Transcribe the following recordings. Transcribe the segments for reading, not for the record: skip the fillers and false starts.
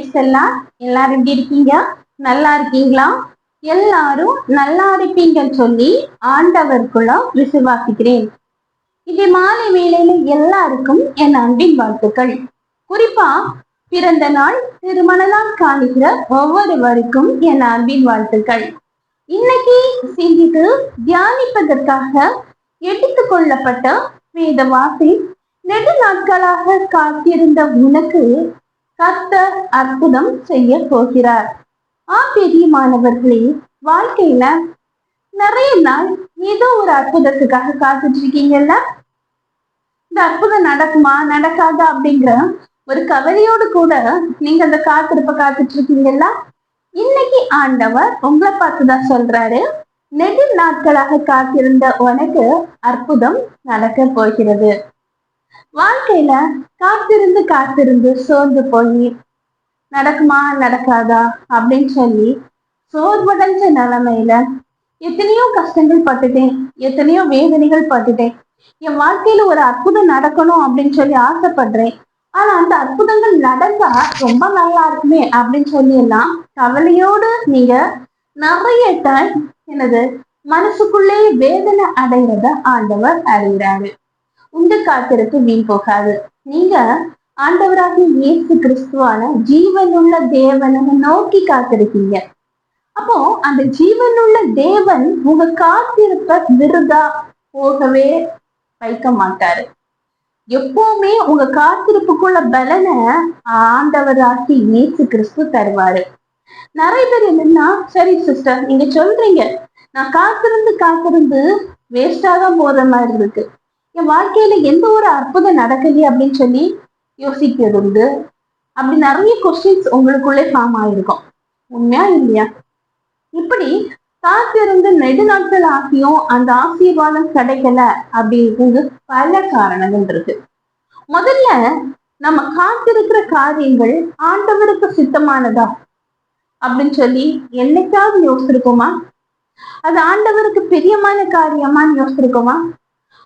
பிரைஸ்லாம். எல்லாரும் எப்படி இருக்கீங்க? நல்லா இருக்கீங்களா? எல்லாரும் நல்லா இருப்பீங்கன்னு சொல்லி ஆண்டவருக்குள்ள விசுவாசிக்கிறேன். இது மாலை வேளையில எல்லாருக்கும் என் அன்பின் வாழ்த்துக்கள். குறிப்பா பிறந்த நாள், திருமண நாள் காணுகிற ஒவ்வொருவருக்கும் என் அன்பின் வாழ்த்துக்கள். இன்னைக்கு சிந்தித்து தியானிப்பதற்காக எடுத்துக்கொள்ளப்பட்ட வேத வாசி, நெடு நாட்களாக காத்திருந்த உனக்கு கர்த்தர் அற்புதம் செய்ய போகிறார். பெரியமானவர்களே, வாழ்க்கையில நிறைய நாள் ஏதோ ஒரு அற்புதத்துக்காக காத்துட்டு இருக்கீங்கல்ல. இந்த அற்புதம் நடக்குமா நடக்காதா அப்படிங்கிற ஒரு கவலையோடு கூட நீங்க அந்த காத்திருப்ப இருக்கீங்கல்ல. இன்னைக்கு ஆண்டவர் உங்களை பார்த்துதான் சொல்றாரு, நெடு நாட்களாக காத்திருந்த உனக்கு அற்புதம் நடக்க போகிறது. வாழ்க்கையில காத்திருந்து சோர்ந்து போய் நடக்குமா நடக்காதா அப்படின்னு சொல்லி சோர்வடைஞ்ச நிலைமையில எத்தனையோ கஷ்டங்கள் பட்டுட்டேன், எத்தனையோ வேதனைகள் பட்டுட்டேன், என் வாழ்க்கையில ஒரு அற்புதம் நடக்கணும் அப்படின்னு சொல்லி ஆசைப்படுறேன், ஆனா அந்த அற்புதங்கள் நடந்தா ரொம்ப நல்லா இருக்குமே அப்படின்னு சொல்லி எல்லாம் கவலையோடு நீங்க நிறைய டைம் என்னது மனசுக்குள்ளே வேதனை அடைகிறத ஆண்டவர் அறிகிறாரு. உங்க காத்திருக்கு வீண் போகாது. நீங்க ஆண்டவராகிய இயேசு கிறிஸ்துவான ஜீவனுள்ள தேவனை நோக்கி காத்திருக்கீங்க. அப்போ அந்த ஜீவனுள்ள தேவன் உங்க காத்திருப்ப விருதா போகவே வைக்க மாட்டாரு. எப்பவுமே உங்க காத்திருப்புக்குள்ள பலனை ஆண்டவராகி இயேசு கிறிஸ்து தருவாரு. நிறைய பேர் என்னன்னா, சரி சிஸ்டர் நீங்க சொல்றீங்க, நான் காத்திருந்து வேஸ்டா தான் போற மாதிரி இருக்கு, என் வாழ்க்கையில எந்த ஒரு அற்புதம் நடக்கலையே அப்படின்னு சொல்லி யோசிக்கிறது உண்டு. அப்படி நிறைய கொஸ்டின்ஸ் உங்களுக்குள்ளே ஃபார்ம் ஆயிருக்கும். உண்மையா இல்லையா? இப்படி காத்திருந்து நெடு நாட்கள் ஆகியும் அந்த ஆசீர்வாதம் கிடைக்கல அப்படிங்கிறது பல காரணங்கள் இருக்கு. முதல்ல நம்ம காத்திருக்கிற காரியங்கள் ஆண்டவருக்கு சித்தமானதா அப்படின்னு சொல்லி என்னைக்காவது யோசிச்சிருக்கோமா? அது ஆண்டவருக்கு பிரியமான காரியமான்னு யோசிச்சிருக்கோமா?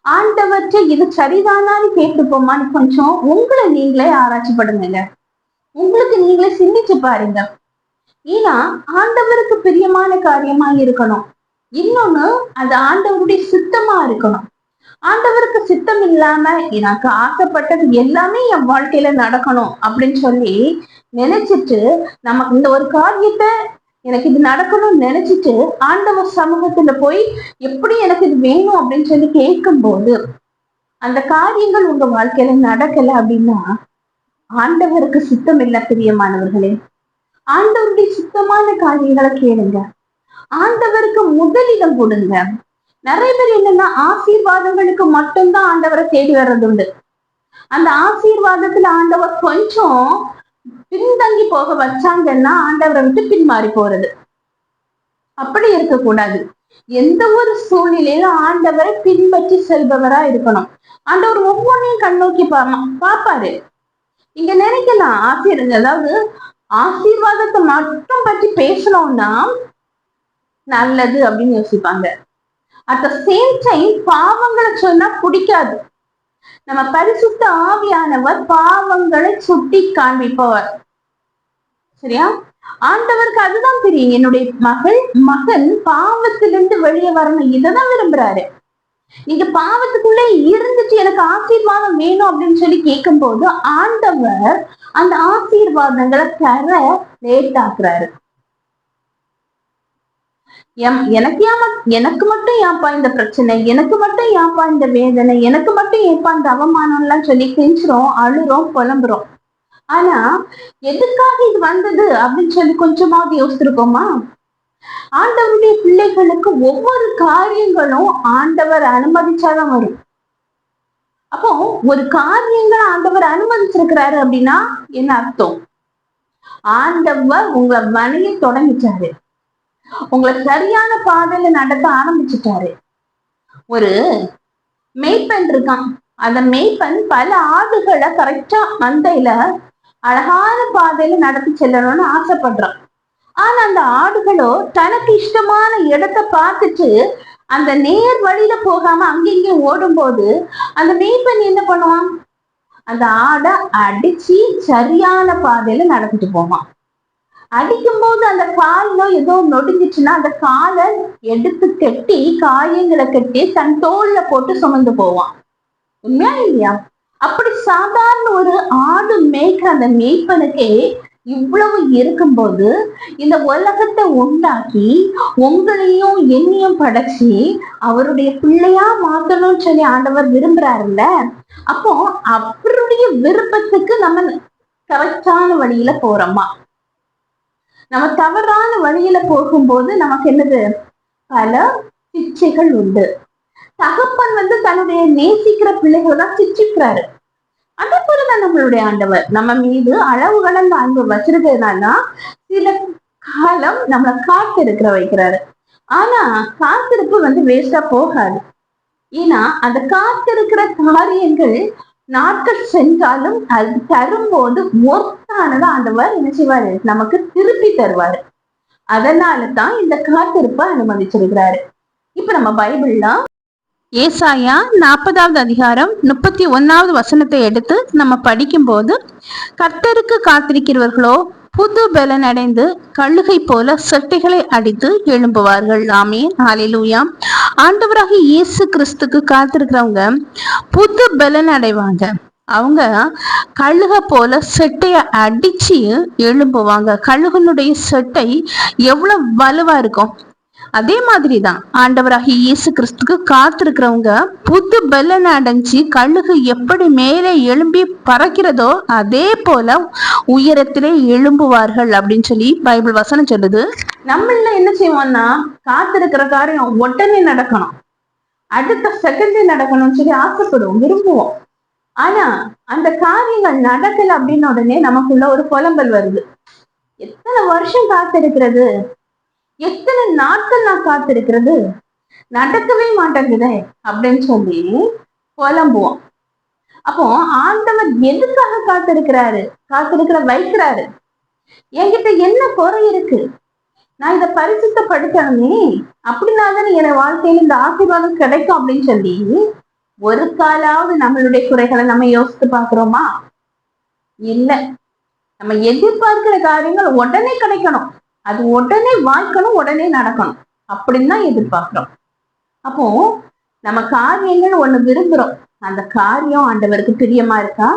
ஆண்டவற்றை இது சரிதானான்னு கேட்டுப்போமான்னு கொஞ்சம் உங்களை நீங்களே ஆராய்ச்சி பண்ணுங்க. உங்களுக்கு நீங்களே சிந்திச்சு பாருங்க. ஏன்னா ஆண்டவருக்கு பிரியமான காரியமா இருக்கணும். இன்னொன்னு, அது ஆண்டவருடைய சித்தமா இருக்கணும். ஆண்டவருக்கு சித்தம் இல்லாம எனக்கு ஆசைப்பட்டது எல்லாமே என் வாழ்க்கையில நடக்கணும் அப்படின்னு சொல்லி நினைச்சிட்டு நமக்கு இந்த ஒரு காரியத்தை எனக்கு இது நடக்கணும்னு நினைச்சிட்டு ஆண்டவர் சமூகத்துல போய் எப்படி எனக்கு இது வேணும் அப்படின்னு சொல்லி கேட்கும் போது அந்த காரியங்கள் உங்க வாழ்க்கையில நடக்கல அப்படின்னா ஆண்டவருக்கு சித்தம் இல்ல. பிரியமானவர்களே, ஆண்டவருடைய சித்தமான காரியங்களை கேளுங்க. ஆண்டவருக்கு முதலிடம் கொடுங்க. நிறைய பேர் என்னன்னா ஆசீர்வாதங்களுக்கு மட்டும்தான் ஆண்டவரை தேடி வர்றது உண்டு. அந்த ஆசீர்வாதத்துல ஆண்டவர் கொஞ்சம் பின்தங்கி போக வச்சாங்கன்னா ஆண்டவரை விட்டு பின்மாறி போறது. அப்படி இருக்கக்கூடாது. எந்த ஒரு சூழ்நிலையிலும் ஆண்டவரை பின்பற்றி செல்பவரா இருக்கணும். ஆண்டவர் ஒவ்வொன்றையும் கண்ணோக்கி பாப்பாரு. இங்க நினைக்கலாம் அதாவது ஆசீர்வாதத்தை மட்டும் பற்றி பேசணும்னா நல்லது அப்படின்னு யோசிப்பாங்க. அட் த சேம் டைம் பாவங்களை சொன்னா பிடிக்காது. நம்ம பரிசுத்த ஆவியானவர் பாவங்களை சுட்டி காண்பிப்பவர். சரியா? ஆண்டவருக்கு அதுதான் தெரியும். என்னுடைய மகன் பாவத்திலிருந்து வெளியே வரணும், இததான் விரும்புறாரு. நீங்க பாவத்துக்குள்ளே இருந்துட்டு எனக்கு ஆசீர்வாதம் வேணும் அப்படின்னு சொல்லி கேட்கும் போது ஆண்டவர் அந்த ஆசீர்வாதங்களை தர லேட் ஆக்குறாரு. எனக்கு மட்டும் ஏன்பா இந்த பிரச்சனை, எனக்கு மட்டும் ஏன்பா இந்த வேதனை, எனக்கு மட்டும் ஏன்பா இந்த அவமானம் எல்லாம் சொல்லி கெஞ்சுறோம், அழுறோம், புலம்புறோம். ஆனா எதுக்காக இது வந்தது அப்படின்னு சொல்லி கொஞ்சமாவது யோசிச்சிருக்கோமா? ஆண்டவருடைய பிள்ளைகளுக்கு ஒவ்வொரு காரியங்களும் ஆண்டவர் அனுமதிச்சாதான் வரும். அப்போ ஒரு காரியங்களை ஆண்டவர் அனுமதிச்சிருக்கிறாரு அப்படின்னா என்ன அர்த்தம்? ஆண்டவர் உங்களை வணிக தொடங்கிச்சாரு, உங்களை சரியான பாதையில நடத்த ஆரம்பிச்சுட்டாரு. ஒரு மெய்ப்பெண் இருக்கான். அந்த மெய்ப்பெண் பல ஆடுகளை கரெக்டா மந்தையில அழகான பாதையில நடத்தி செல்லணும்னு ஆசைப்படுறான். ஆனா அந்த ஆடுகளோ தனக்கு இஷ்டமான இடத்தை பார்த்துட்டு அந்த நேர் வழியில போகாம அங்கெங்கே ஓடும் போது அந்த மெய்ப்பெண் என்ன பண்ணுவான்? அந்த ஆடை அடிச்சு சரியான பாதையில நடந்துட்டு போவான். அடிக்கும் போது அந்த கால்ல ஏதோ நொடிஞ்சிச்சுன்னா அந்த காலை எடுத்து கட்டி காயங்களை கட்டி தன் தோல்ல போட்டு சுமந்து போவான். உண்மையா இல்லையா? அப்படி சாதாரண ஒரு ஆடு மேய்க்கிற அந்த மேய்ப்பனுக்கே இவ்வளவு இருக்கும்போது இந்த உலகத்தை உண்டாக்கி உங்களையும் என்னையும் படைச்சி அவருடைய பிள்ளையா மாத்தணும்னு சொல்லி ஆண்டவர் விரும்புறாருல்ல. அப்போ அவருடைய விருப்பத்துக்கு நம்ம கரெக்டான வழியில போறோமா? நம்ம தவறான வழியில போகும்போது நமக்கு என்னது? பல சிக்ஷைகள் உண்டு. தகப்பன் தன்னுடைய நேசிக்கிற பிள்ளைகளை தான் சிக்ஷிக்கிறாரு. அதே போலதான் நம்மளுடைய ஆண்டவர் நம்ம மீது அளவு கடந்த அன்பு வச்சிருக்கிறதுனால சில காலம் நம்மளை காத்திருக்கிற வைக்கிறாரு. ஆனா காத்திருப்பு வேஸ்டா போகாது. ஏன்னா அந்த காத்திருக்கிற காரியங்கள் நாட்கள் சென்றாலும் அது தரும்போது ஒர்த்தானதான் ஆண்டவர் என்ன செய்வாரு? நமக்கு திருப்பி தருவாரு. அதனாலதான் இந்த காத்திருப்பை அனுமதிச்சிருக்கிறாரு. இப்ப நம்ம பைபிள்ல ஏசாயா 40வது அதிகாரம் 31வது வசனத்தை எடுத்து நம்ம படிக்கும் போது, கர்த்தருக்கு காத்திருக்கிறவர்களோ புது பலன் அடைந்து கழுகை போல செட்டைகளை அடித்து எழும்புவார்கள். ஆமென், ஹல்லேலூயா. ஆண்டவராக இயேசு கிறிஸ்துக்கு காத்திருக்கிறவங்க புது பலன் அடைவாங்க. அவங்க கழுக போல செட்டைய அடிச்சு எழும்புவாங்க. கழுகனுடைய செட்டை எவ்வளவு வலுவா இருக்கும். அதே மாதிரிதான் ஆண்டவராகி இயேசு கிறிஸ்துக்கு காத்திருக்கிறவங்க புது பலன் அடைஞ்சு கழுகு எப்படி மேலே எழும்பி பறக்கிறதோ அதே போல உயரத்திலே எழும்புவார்கள் அப்படின்னு சொல்லி பைபிள் வசனம் சொல்லுது. நம்மள என்ன செய்வோம்னா, காத்திருக்கிற காரியம் உடனே நடக்கணும், அடுத்த செகண்டே நடக்கணும்னு சொல்லி ஆசைப்படுவோம், விரும்புவோம். ஆனா அந்த காரியங்கள் நடக்கல அப்படின்னு உடனே நமக்குள்ள ஒரு புலம்பல் வருது. எத்தனை வருஷம் காத்திருக்கிறது, எத்தனை நாட்கள் நான் காத்திருக்கிறது, நடக்கவே மாட்டேங்குதே அப்படின்னு சொல்லி புலம்புவோம். அப்போ ஆண்டவர் எதுக்காக காத்திருக்கிற வைக்கிறாரு? என்கிட்ட என்ன குறை இருக்கு? நான் இதை பரிசுத்தப்படுத்தணுமே, அப்படின்னா தானே என் வாழ்க்கையில இந்த ஆசீர்வாதம் கிடைக்கும் அப்படின்னு சொல்லி ஒரு காலாவது நம்மளுடைய குறைகளை நம்ம யோசித்து பாக்குறோமா? இல்ல. நம்ம எதிர்பார்க்கிற காரியங்கள் உடனே கிடைக்கணும், அது உடனே வாய்க்கணும், உடனே நடக்கணும் அப்படின்னு தான் எதிர்பார்க்கிறோம். அப்போ நம்ம காரியங்கள் ஒண்ணு விரும்புறோம், அந்த காரியம் ஆண்டவருக்கு பிரியமா இருக்கா,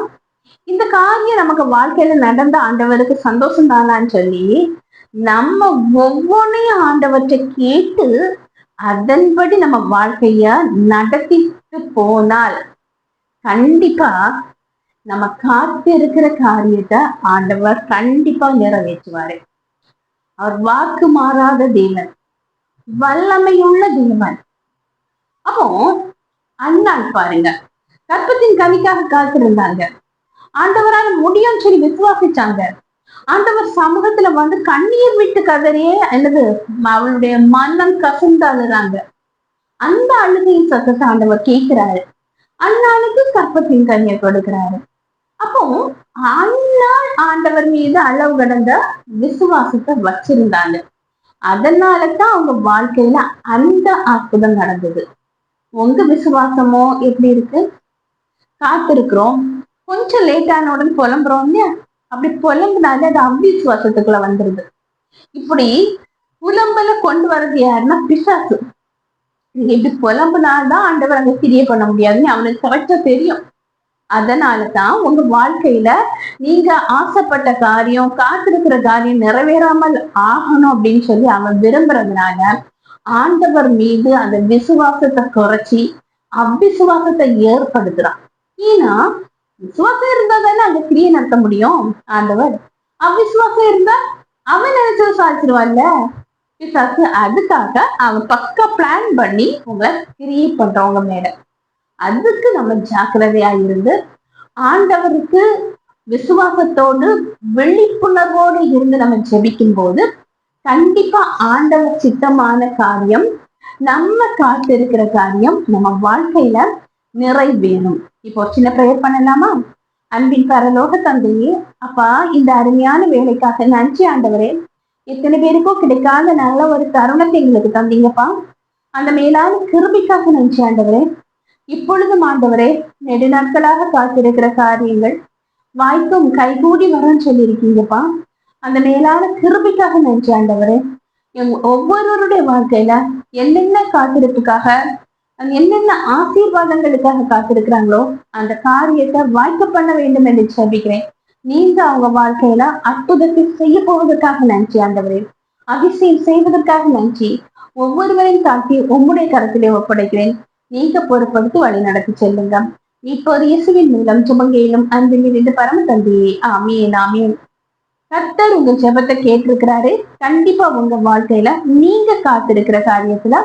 இந்த காரியம் நமக்கு வாழ்க்கையில நடந்த ஆண்டவருக்கு சந்தோஷம் தானான்னு சொல்லி நம்ம ஒவ்வொன்றையும் ஆண்டவற்றை கேட்டு அதன்படி நம்ம வாழ்க்கைய நடத்திட்டு போனால் கண்டிப்பா நம்ம காத்து இருக்கிற காரியத்தை ஆண்டவர் கண்டிப்பா நிறைவேற்றுவாரு. அவர் வாக்கு மாறாத தேவன், வல்லமையுள்ள தேவன். அப்போ அண்ணாள் பாருங்க, கற்பத்தின் கனிக்காக காத்திருந்தாங்க, ஆண்டவரால் முடியும் சொல்லி விசுவாசிச்சாங்க. ஆண்டவர் சமூகத்துல கண்ணீர் விட்டு கதறியே அல்லது அவளுடைய மனம் கசந்து அழுறாங்க. அந்த அழுகையின் சத்தத்தை ஆண்டவர் கேட்கிறாரு, அண்ணாளுக்கு கற்பத்தின் கனியை கொடுக்கிறாரு. அப்போ அண்ணாள் ஆண்டவர் மீது அளவு கடந்த விசுவாசத்தை வச்சிருந்தாங்க. அதனாலதான் அவங்க வாழ்க்கையில அந்த அற்புதம் நடந்தது. உங்க விசுவாசமோ எப்படி இருக்கு? காத்திருக்கிறோம், கொஞ்சம் லேட்டான உடனே புலம்புறோம் இல்லையா? அப்படி புலம்புனாலே அது அவ்விசுவாசத்துக்குள்ள வந்துருது. இப்படி புலம்பல கொண்டு வர்றது யாருன்னா பிசாசு. நீங்க இப்படி புலம்புனால்தான் ஆண்டவர் அங்க கிரியை பண்ண முடியாதுன்னு அவனுக்கு கரெக்டா தெரியும். அதனாலதான் உங்க வாழ்க்கையில நீங்க ஆசைப்பட்ட காரியம், காத்திருக்கிற காரியம் நிறைவேறாமல் ஆகணும் அப்படின்னு சொல்லி அவன் விரும்புறதுனால ஆண்டவர் மீது அந்த விசுவாசத்தை குறைச்சி அவ்விசுவாசத்தை ஏற்படுத்துறான். ஏன்னா விசுவாசம் இருந்தா தானே அந்த கிரியை நடத்த முடியும் ஆண்டவர். அவ்விசுவாசம் இருந்தா அவன் நினைச்சது சாதிச்சிருவான்ல பிசாசு. அதுக்காக அவன் பக்கா பிளான் பண்ணி உங்களை கிரியை பண்றவங்க மேல. அதுக்கு நம்ம ஜாக்கிரதையா இருந்து ஆண்டவருக்கு விசுவாசத்தோடு விழிப்புணர்வோடு இருந்து நம்ம ஜெபிக்கும் போது கண்டிப்பா ஆண்டவர் சித்தமான காரியம், நம்ம காத்திருக்கிற காரியம் நம்ம வாழ்க்கையில நிறைவேறும். இப்போ சின்ன பிரேயர் பண்ணலாமா? அன்பின் பரலோக தந்தையே, அப்பா, இந்த அருமையான வேலைக்காக நன்றி ஆண்டவரே. எத்தனை பேருக்கோ கிடைக்காத நல்ல ஒரு தருணத்தை எங்களுக்கு தந்தீங்கப்பா. அந்த மேலான கிருபைக்காக நன்றி ஆண்டவரே. இப்பொழுதும் ஆண்டவரே, நெடுநாட்களாக காத்திருக்கிற காரியங்கள் வாய்க்கும் கைகூடி வரும்னு சொல்லியிருக்கீங்கப்பா. அந்த மேலான கிருபைக்காக நன்றி ஆண்டவரே. ஒவ்வொருவருடைய வாழ்க்கையில என்னென்ன காத்திருப்புக்காக, என்னென்ன ஆசீர்வாதங்களுக்காக காத்திருக்கிறாங்களோ அந்த காரியத்தை வாய்ப்பு பண்ண வேண்டும் என்று ஜெபிக்கிறேன். நீங்க அவங்க வாழ்க்கையில அற்புதத்தை செய்ய போவதற்காக நன்றி ஆண்டவரே. அதிசயம் செய்வதற்காக நன்றி. ஒவ்வொருவரையும் தாக்கி உம்முடைய கரத்திலே ஒப்படைக்கிறேன். நீங்க பொறுப்படுத்தி வழி நடத்தி செல்லுங்க. இப்போது இயேசுவின் மூலம் சுமங்கையிலும் அன்பில் இருந்து பரம தந்தையே, ஆமீன் ஆமீன். கர்த்தர் உங்க ஜெபத்தை கேட்டிருக்கிறாரு. கண்டிப்பா உங்க வாழ்க்கையில நீங்க காத்திருக்கிற காரியத்துல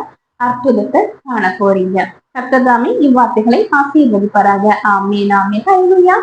அற்புதத்தை காண போறீங்க. கர்த்தர் தாமே இவ்வார்த்தைகளை ஆசீர்வதிப்பாராக. ஆமீன் ஆமீன். ஹல்லேலூயா.